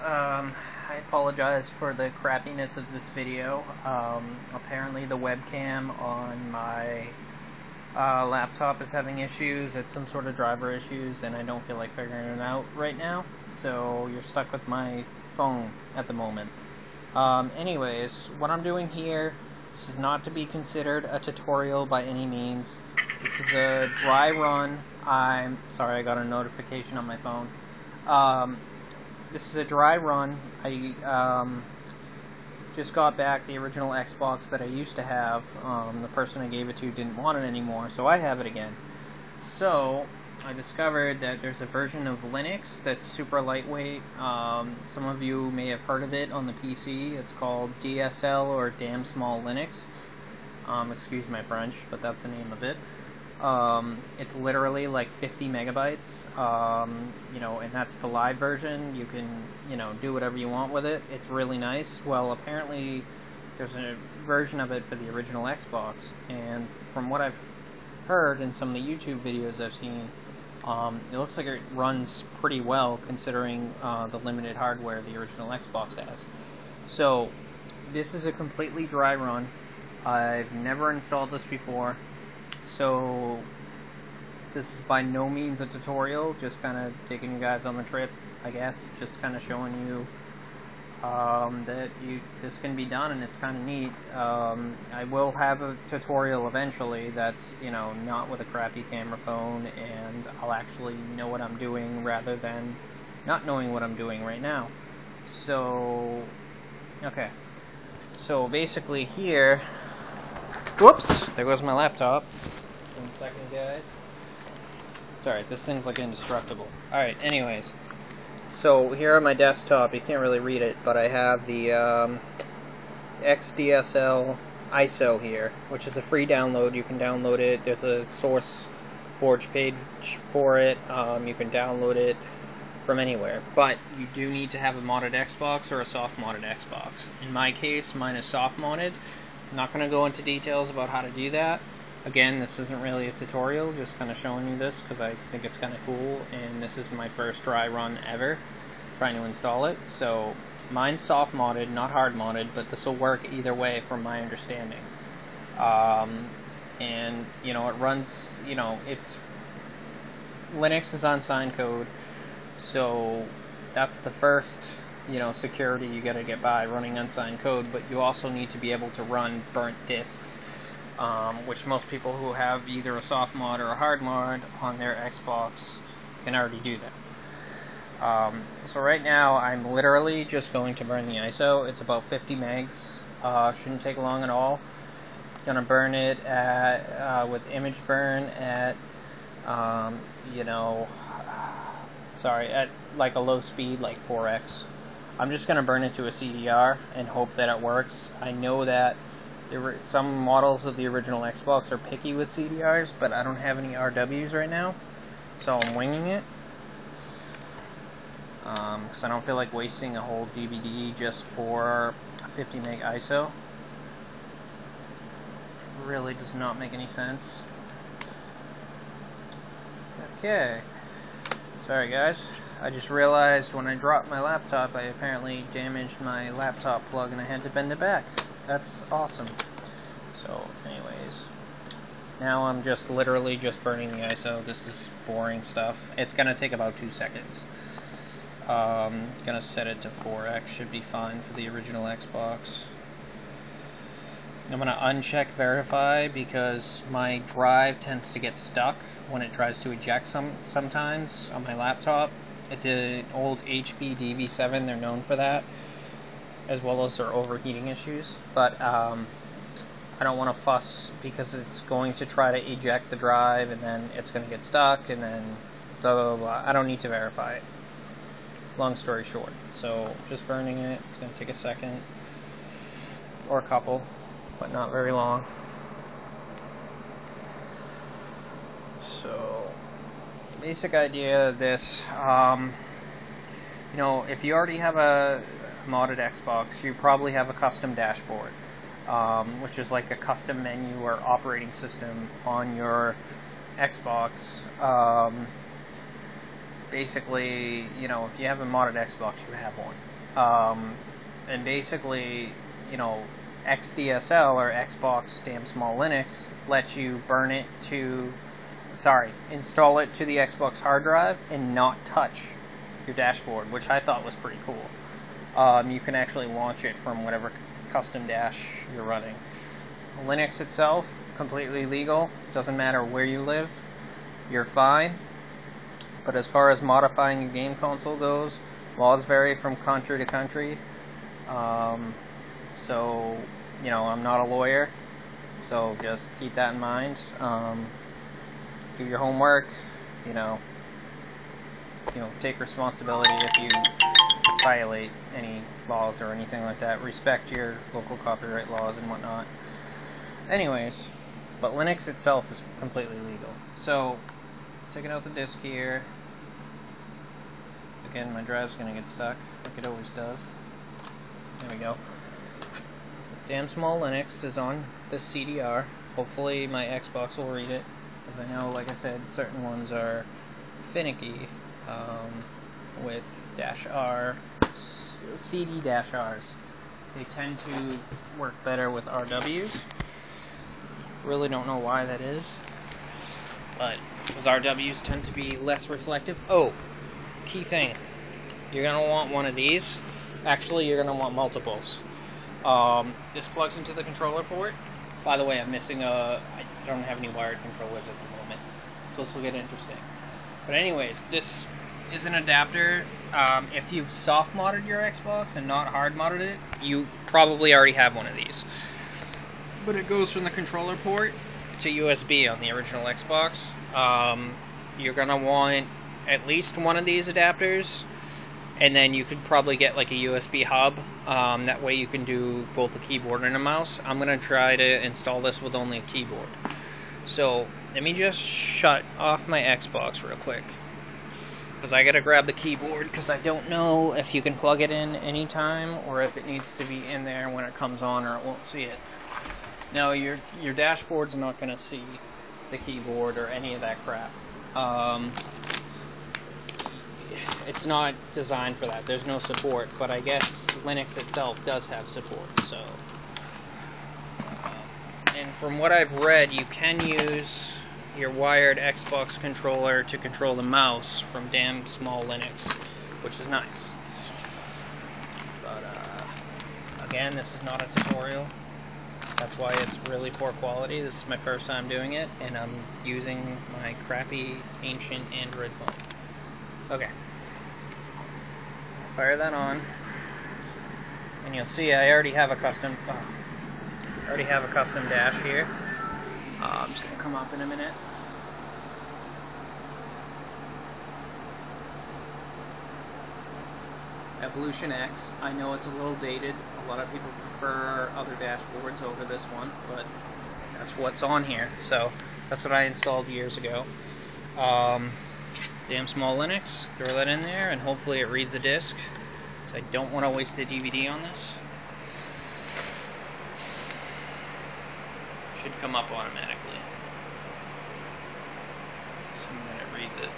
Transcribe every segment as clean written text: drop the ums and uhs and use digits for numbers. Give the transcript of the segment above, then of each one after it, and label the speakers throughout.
Speaker 1: I apologize for the crappiness of this video. Apparently the webcam on my laptop is having issues. It's some sort of driver issues, and I don't feel like figuring it out right now. So you're stuck with my phone at the moment. Anyways, what I'm doing here, this is not to be considered a tutorial by any means. This is a dry run. I'm sorry, I got a notification on my phone. This is a dry run. I just got back the original Xbox that I used to have. The person I gave it to didn't want it anymore, so I have it again. So I discovered that there's a version of Linux that's super lightweight. Some of you may have heard of it on the PC. It's called DSL, or Damn Small Linux. Excuse my French, but that's the name of it. It's literally like 50 megabytes, and that's the live version. You can, do whatever you want with it. It's really nice. Well, apparently there's a version of it for the original Xbox, and from what I've heard in some of the YouTube videos I've seen, it looks like it runs pretty well considering the limited hardware the original Xbox has. So this is a completely dry run. I've never installed this before. So this is by no means a tutorial, just kind of taking you guys on the trip, I guess, just kind of showing you that this can be done, and it's kind of neat. I will have a tutorial eventually that's, not with a crappy camera phone, and I'll actually know what I'm doing rather than not knowing what I'm doing right now. So, okay. So basically here, whoops, there goes my laptop. 1 second, guys. Sorry, this thing's like indestructible. Alright, anyways. So here on my desktop, you can't really read it, but I have the xdsl ISO here, which is a free download. You can download it. There's a source forge page for it. You can download it from anywhere. But you do need to have a modded Xbox or a soft modded Xbox. In my case, mine is soft modded. I'm not going to go into details about how to do that. Again, this isn't really a tutorial, just kind of showing you this because I think it's kind of cool, and this is my first dry run ever trying to install it. So mine's soft modded, not hard modded, but this will work either way from my understanding. And it runs, it's Linux is unsigned code, so that's the first security you got to get by, running unsigned code. But you also need to be able to run burnt disks, which most people who have either a soft mod or a hard mod on their Xbox can already do that. So right now I'm literally just going to burn the ISO. It's about 50 megs. Shouldn't take long at all. Gonna burn it at with image burn at at like a low speed, like 4x. I'm just gonna burn it to a CDR and hope that it works. I know that some models of the original Xbox are picky with CDRs, but I don't have any RWs right now, so I'm winging it. Because I don't feel like wasting a whole DVD just for a 50 meg ISO. Which really does not make any sense. Okay. Sorry guys. I just realized when I dropped my laptop, I apparently damaged my laptop plug and I had to bend it back. That's awesome. So, anyways, now I'm just literally just burning the ISO. This is boring stuff. It's gonna take about 2 seconds. Gonna set it to 4x, should be fine for the original Xbox. I'm gonna uncheck verify because my drive tends to get stuck when it tries to eject sometimes on my laptop. It's an old HP DV7, they're known for that, as well as their overheating issues. But I don't want to fuss because it's going to try to eject the drive and then it's going to get stuck and then blah blah blah. I don't need to verify it. Long story short. So just burning it. It's going to take a second or a couple, but not very long. So basic idea of this, if you already have a modded Xbox, you probably have a custom dashboard, which is like a custom menu or operating system on your Xbox. basically, you know, if you have a modded Xbox, you have one. And basically, you know, xdsl, or Xbox Damn Small Linux, lets you install it to the Xbox hard drive and not touch your dashboard, which I thought was pretty cool. You can actually launch it from whatever custom dash you're running. Linux itself, completely legal. Doesn't matter where you live, you're fine. But as far as modifying your game console goes, laws vary from country to country. So, you know, I'm not a lawyer, so just keep that in mind. Do your homework, you know, take responsibility if you violate any laws or anything like that. Respect your local copyright laws and whatnot. Anyways, but Linux itself is completely legal. So, taking out the disk here. Again, my drive's gonna get stuck, like it always does. There we go. Damn Small Linux is on the CDR. Hopefully my Xbox will read it, because I know, like I said, certain ones are finicky with -R, CD-Rs. They tend to work better with RWs. Really don't know why that is, but because RWs tend to be less reflective. Oh, key thing. You're going to want one of these. Actually, you're going to want multiples. This plugs into the controller port. By the way, I'm missing I don't have any wired controllers at the moment, so this will get interesting. But anyways, this is an adapter. If you've soft modded your Xbox and not hard modded it, you probably already have one of these. But it goes from the controller port to USB on the original Xbox. You're going to want at least one of these adapters, and then you could probably get like a USB hub. That way you can do both a keyboard and a mouse. I'm going to try to install this with only a keyboard. So let me just shut off my Xbox real quick, because I got to grab the keyboard, because I don't know if you can plug it in anytime or if it needs to be in there when it comes on, or it won't see it. Now your dashboard's not going to see the keyboard or any of that crap. It's not designed for that. There's no support, but I guess Linux itself does have support. So, and from what I've read, you can use your wired Xbox controller to control the mouse from Damn Small Linux, which is nice. But again, this is not a tutorial. That's why it's really poor quality. This is my first time doing it, and I'm using my crappy ancient Android phone. Okay. Fire that on, and you'll see I already have a custom dash here. It's going to come up in a minute. Evolution X. I know it's a little dated. A lot of people prefer other dashboards over this one, but that's what's on here. So that's what I installed years ago. Damn Small Linux. Throw that in there, and hopefully it reads a disc. So I don't want to waste a DVD on this. Should come up automatically. Assuming that it reads it.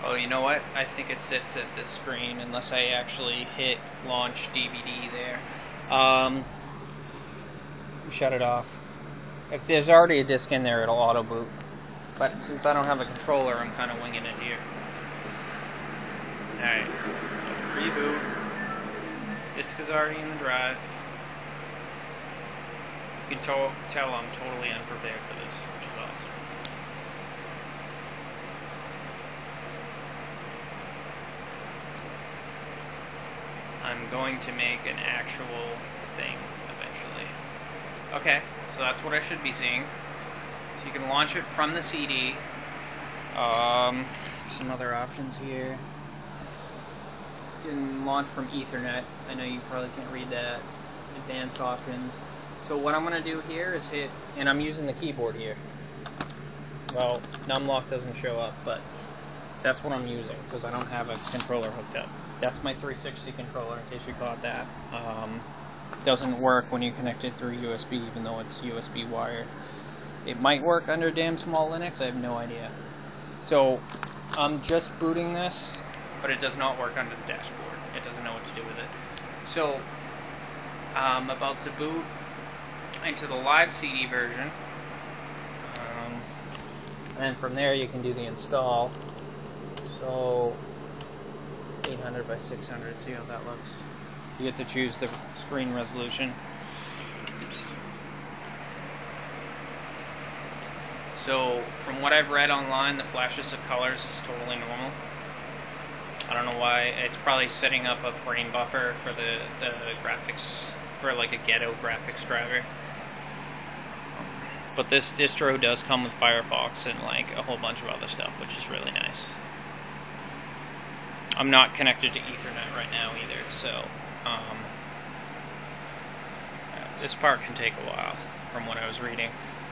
Speaker 1: Oh, you know what? I think it sits at this screen unless I actually hit launch DVD there. Shut it off. If there's already a disc in there, it'll auto boot. But since I don't have a controller, I'm kind of winging it here. Alright. Reboot. Disk is already in the drive. You can tell I'm totally unprepared for this, which is awesome. I'm going to make an actual thing eventually. Okay, so that's what I should be seeing. So you can launch it from the CD. Some other options here. You can launch from Ethernet. I know you probably can't read that. Advanced options. So what I'm going to do here is hit, and I'm using the keyboard here. Well, numlock doesn't show up, but that's what I'm using, because I don't have a controller hooked up. That's my 360 controller, in case you caught that. doesn't work when you connect it through USB, even though it's USB wired. It might work under damn small Linux, I have no idea. So I'm just booting this, but it does not work under the dashboard. It doesn't know what to do with it. So I'm about to boot into the live CD version, and from there you can do the install. So 800 by 600, see how that looks. You get to choose the screen resolution. So from what I've read online, the flashes of colors is totally normal. I don't know why. It's probably setting up a frame buffer for the graphics, for like a ghetto graphics driver. But this distro does come with Firefox and like a whole bunch of other stuff, which is really nice. I'm not connected to Ethernet right now either, so this part can take a while from what I was reading.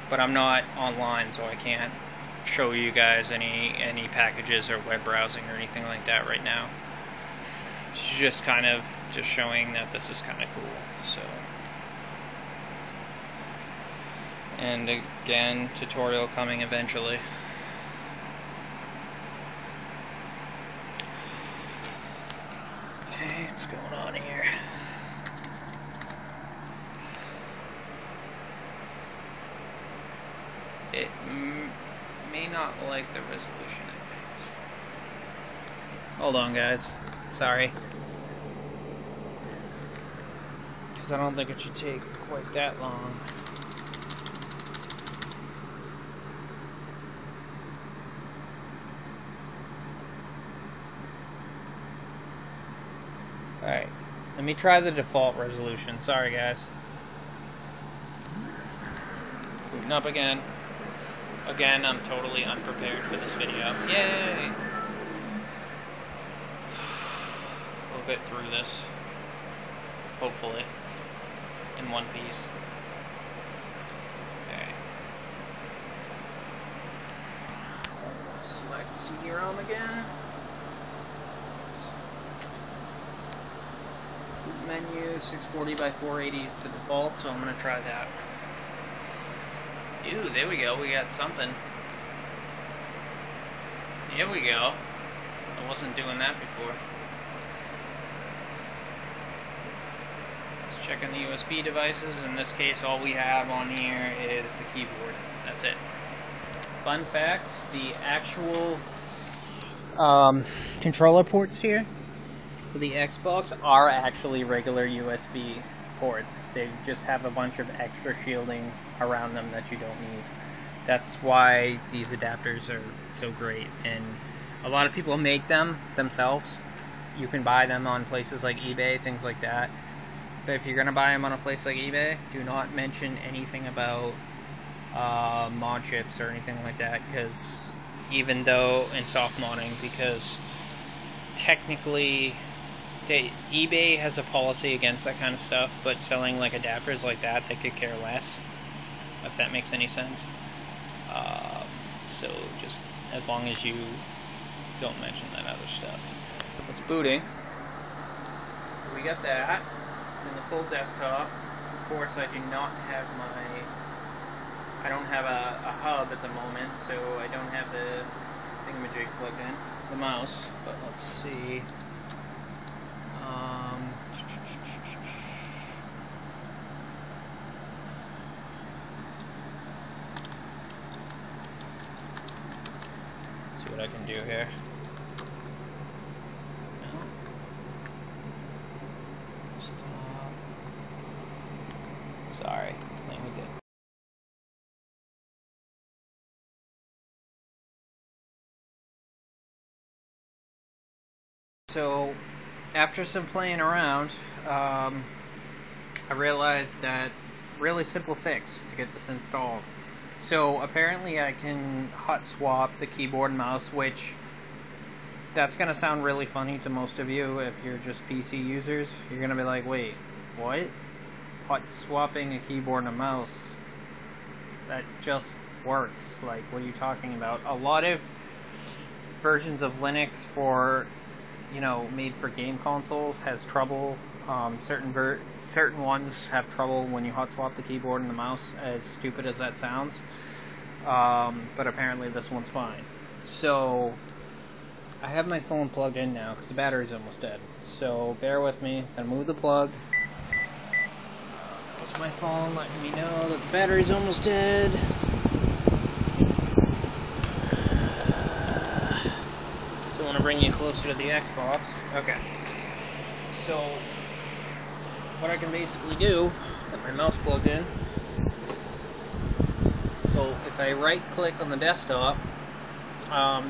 Speaker 1: But I'm not online, so I can't show you guys any packages or web browsing or anything like that right now. It's just kind of just showing that this is kind of cool. So, and again, tutorial coming eventually. Okay, what's going on here? It may not like the resolution I picked. Hold on, guys. Sorry. Because I don't think it should take quite that long. Alright, let me try the default resolution. Sorry, guys. Booting up again. Again, I'm totally unprepared for this video. Yay! We'll get through this. Hopefully. In one piece. Okay. Select CD-ROM again. Menu 640 by 480 is the default, so I'm going to try that. Ew, there we go, we got something. Here we go. I wasn't doing that before. Let's check on the USB devices. In this case, all we have on here is the keyboard. That's it. Fun fact, the actual controller ports here for the Xbox are actually regular USB ports. They just have a bunch of extra shielding around them that you don't need. That's why these adapters are so great, and a lot of people make them themselves. You can buy them on places like eBay, things like that. But if you're going to buy them on a place like eBay, do not mention anything about mod chips or anything like that, because even though in soft modding, because technically eBay has a policy against that kind of stuff, but selling like adapters like that, they could care less, if that makes any sense. So just as long as you don't mention that other stuff. It's booting. We got that. It's in the full desktop. Of course, I do not have I don't have a hub at the moment, so I don't have the thingamajig plugged in, the mouse. But let's see. See what I can do here. Stop. Sorry, playing with it. So, after some playing around, I realized that really simple fix to get this installed. So apparently I can hot swap the keyboard and mouse, which that's going to sound really funny to most of you if you're just PC users. You're going to be like, wait, what? Hot swapping a keyboard and a mouse? That just works. Like, what are you talking about? A lot of versions of Linux for you know, made for game consoles has trouble. Certain ones have trouble when you hot swap the keyboard and the mouse, as stupid as that sounds. But apparently this one's fine. So I have my phone plugged in now because the battery's almost dead. So bear with me. I'm gonna move the plug. That's my phone letting me know that the battery's almost dead. So I want to bring you closer to the Xbox. Okay. So what I can basically do, get my mouse plugged in. So if I right click on the desktop,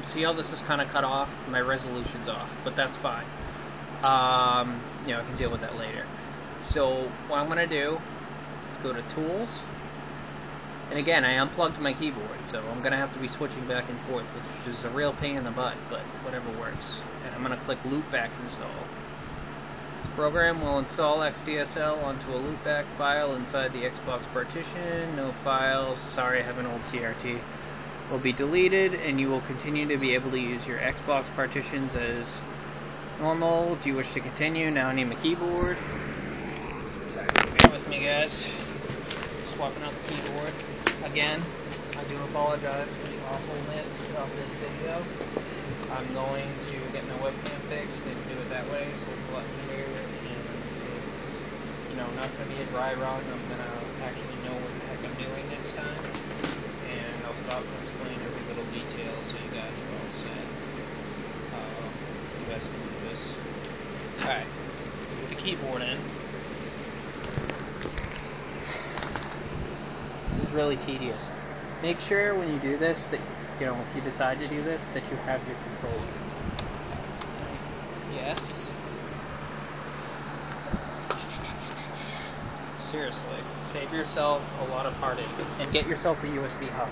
Speaker 1: see how this is kind of cut off? My resolution's off, but that's fine. You know, I can deal with that later. So what I'm going to do is go to Tools. And again, I unplugged my keyboard, so I'm going to have to be switching back and forth, which is a real pain in the butt, but whatever works. And I'm going to click Loopback Install. The program will install xdsl onto a loopback file inside the Xbox partition. No files, sorry I have an old CRT, will be deleted, and you will continue to be able to use your Xbox partitions as normal. If you wish to continue, now I need my keyboard. Bear with me, guys. Swapping out the keyboard. Again, I do apologize for the awfulness of this video. I'm going to get my webcam fixed and do it that way, so it's a lot clearer, and it's, you know, not going to be a dry run. I'm going to actually know what the heck I'm doing next time, and I'll stop and explain every little detail so you guys are all set. You guys can do this. Alright, put the keyboard in. This is really tedious. Make sure when you do this that, you know, if you decide to do this, that you have your controller. Yes. Seriously, save yourself a lot of heartache and get yourself a USB hub.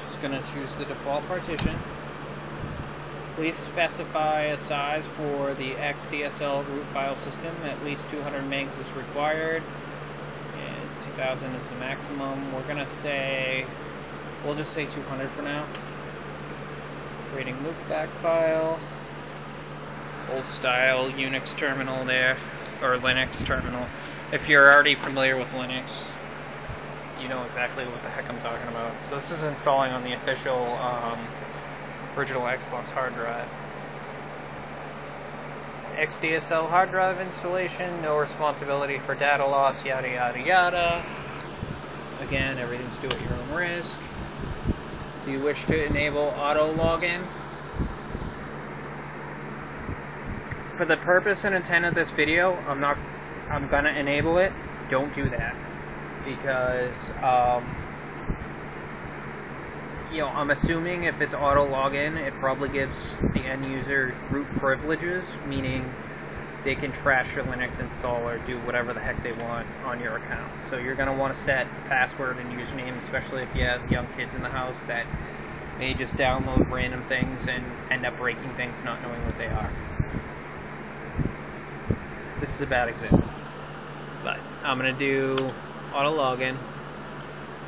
Speaker 1: Just gonna choose the default partition. Please specify a size for the xdsl root file system. At least 200 megs is required. 2000 is the maximum. We're gonna say, we'll just say 200 for now. Creating loopback file. Old style Unix terminal there, or Linux terminal. If you're already familiar with Linux, you know exactly what the heck I'm talking about. So this is installing on the official original Xbox hard drive. xdsl hard drive installation, no responsibility for data loss, yada yada yada. Again, everything's do at your own risk. Do you wish to enable auto login? For the purpose and intent of this video, I'm gonna enable it. Don't do that, because you know, I'm assuming if it's auto login, it probably gives the end user root privileges, meaning they can trash your Linux installer, do whatever the heck they want on your account. So you're going to want to set password and username, especially if you have young kids in the house that may just download random things and end up breaking things not knowing what they are. This is a bad example. But I'm going to do auto login.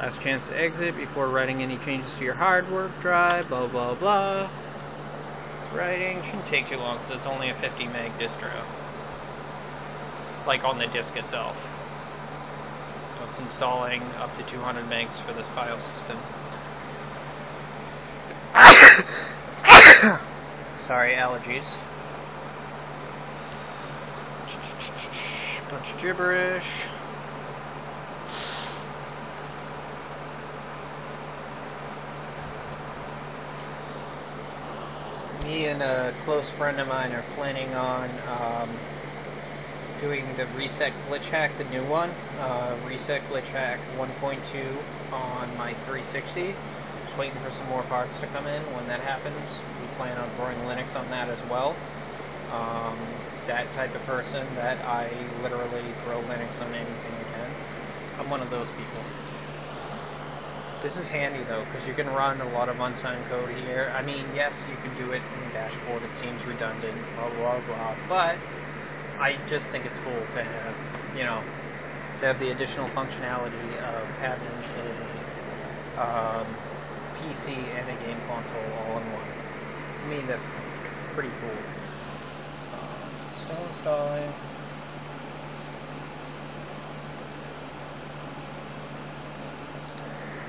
Speaker 1: Last chance to exit before writing any changes to your hardware drive, blah blah blah. It's writing, shouldn't take too long because it's only a 50 meg distro. Like on the disk itself. So it's installing up to 200 megs for this file system. Sorry, allergies. Bunch of gibberish. Me and a close friend of mine are planning on doing the Reset Glitch Hack, the new one. Reset Glitch Hack 1.2 on my 360. Just waiting for some more parts to come in. When that happens, we plan on throwing Linux on that as well. That type of person that I literally throw Linux on anything I can. I'm one of those people. This is handy though, because you can run a lot of unsigned code here. I mean, yes, you can do it in the dashboard, it seems redundant, blah blah blah, but I just think it's cool to have, you know, to have the additional functionality of having a PC and a game console all in one. To me, that's pretty cool. Still installing.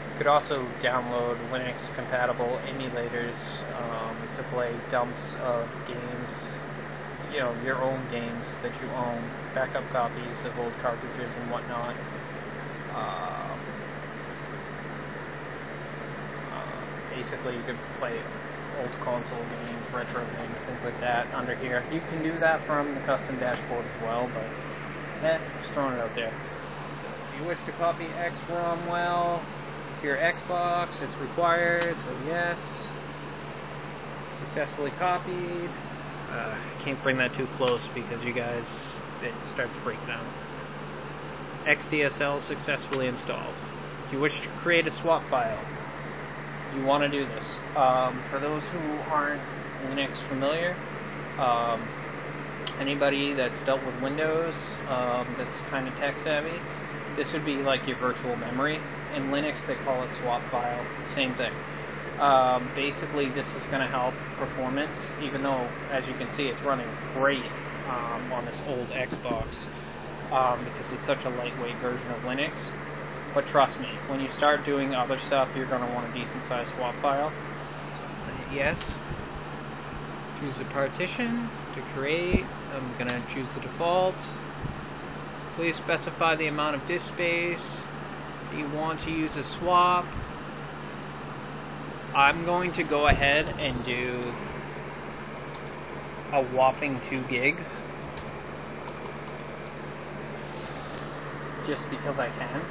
Speaker 1: You could also download Linux compatible emulators to play dumps of games, you know, your own games that you own, backup copies of old cartridges and whatnot. Basically, you could play old console games, retro games, things like that under here. You can do that from the custom dashboard as well, but just throwing it out there. So if you wish to copy XROM well to your Xbox, it's required, so yes. Successfully copied. Can't bring that too close because you guys, it starts breaking out. xdsl successfully installed. If you wish to create a swap file, you want to do this. For those who aren't Linux familiar, anybody that's dealt with Windows, that's kind of tech savvy, this would be like your virtual memory. In Linux, they call it swap file. Same thing. Basically, this is going to help performance, even though, as you can see, it's running great on this old Xbox because it's such a lightweight version of Linux. But trust me, when you start doing other stuff, you're going to want a decent-sized swap file. So, yes. Choose a partition to create. I'm going to choose the default. Please specify the amount of disk space that you want to use a swap. I'm going to go ahead and do a whopping 2 gigs. Just because I can.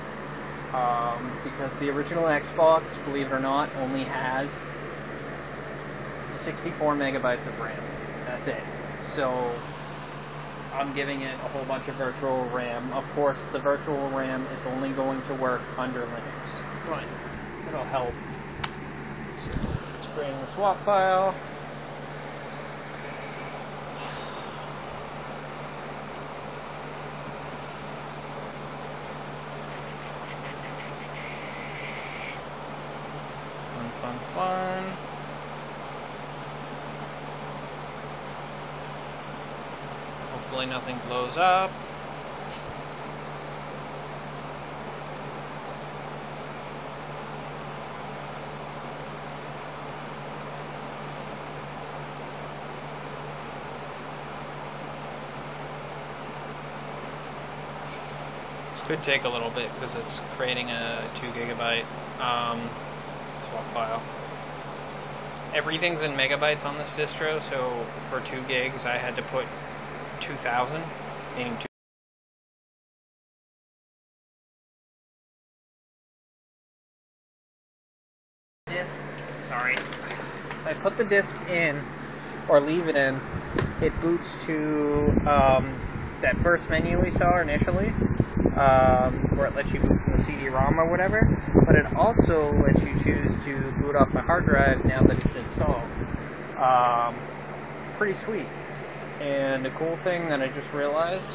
Speaker 1: Because the original Xbox, believe it or not, only has 64 megabytes of RAM. That's it. So I'm giving it a whole bunch of virtual RAM. Of course, the virtual RAM is only going to work under Linux, but it'll help. So let's bring the swap file. Fun. Hopefully nothing blows up. This could take a little bit because it's creating a 2 gigabyte swap file. Everything's in megabytes on this distro, so for 2 gigs I had to put 2,000, meaning 2 disk. Sorry. If I put the disk in or leave it in, it boots to that first menu we saw initially, where it lets you boot from the CD-ROM or whatever, but it also lets you choose to boot off the hard drive now that it's installed. Pretty sweet. And the cool thing that I just realized,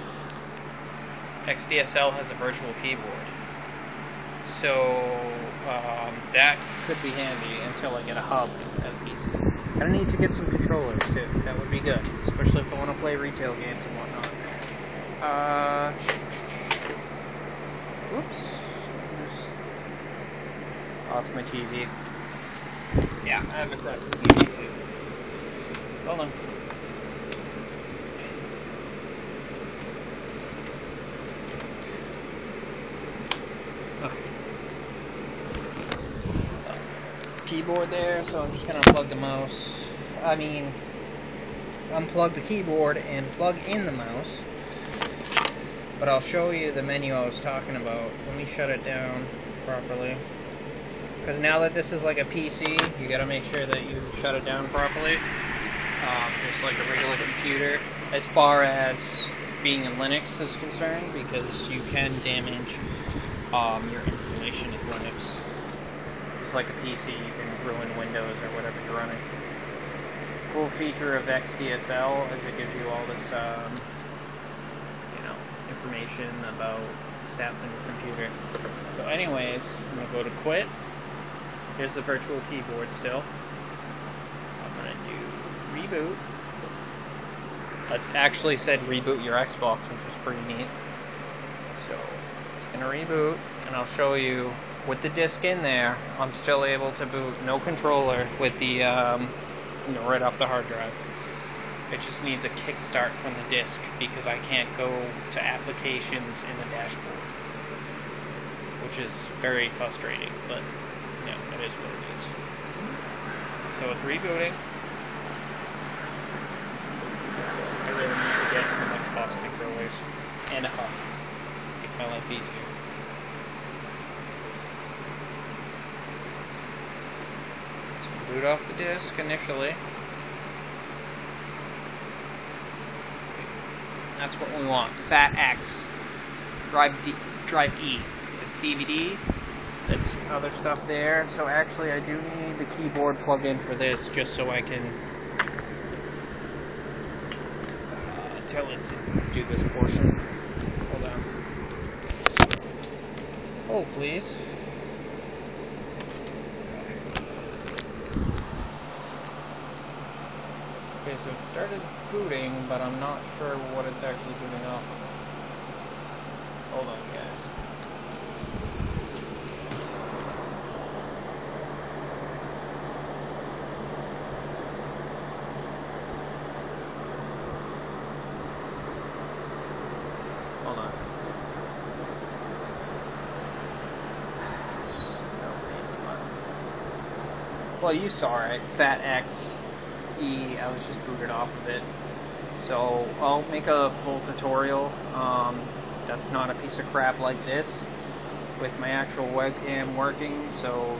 Speaker 1: xdsl has a virtual keyboard. So that could be handy until I get a hub, at least. I need to get some controllers too. That would be good, especially if I want to play retail games and whatnot. Oops. Oh, it's my TV. Yeah, I have a crappy TV too. Hold on. Keyboard there, so I'm just gonna unplug the mouse. Unplug the keyboard and plug in the mouse. But I'll show you the menu I was talking about. Let me shut it down properly. Because now that this is like a PC, you gotta make sure that you shut it down properly. Just like a regular computer. As far as being in Linux is concerned, because you can damage your installation of Linux. Just like a PC, you can ruin Windows or whatever you're running. Cool feature of xdsl is it gives you all this information about stats on your computer. So anyways, I'm going to go to quit. Here's the virtual keyboard still. I'm going to do reboot. It actually said reboot your Xbox, which was pretty neat. So it's going to reboot, and I'll show you with the disc in there, I'm still able to boot, no controller, with the, right off the hard drive. It just needs a kickstart from the disc because I can't go to applications in the dashboard, which is very frustrating, but it is what it is. So it's rebooting. I really need to get some Xbox controllers and a hub. Make my life easier. So boot off the disc initially. That's what we want. Fat X. Drive E. It's DVD. It's other stuff there. So actually I do need the keyboard plugged in for this just so I can tell it to do this portion. Hold on. Hold, please. Okay, so it started booting, but I'm not sure what it's actually booting off of. Hold on, guys. Hold on. Well, you saw it. Fat X. I was just booted off of it. So I'll make a full tutorial that's not a piece of crap like this with my actual webcam working, so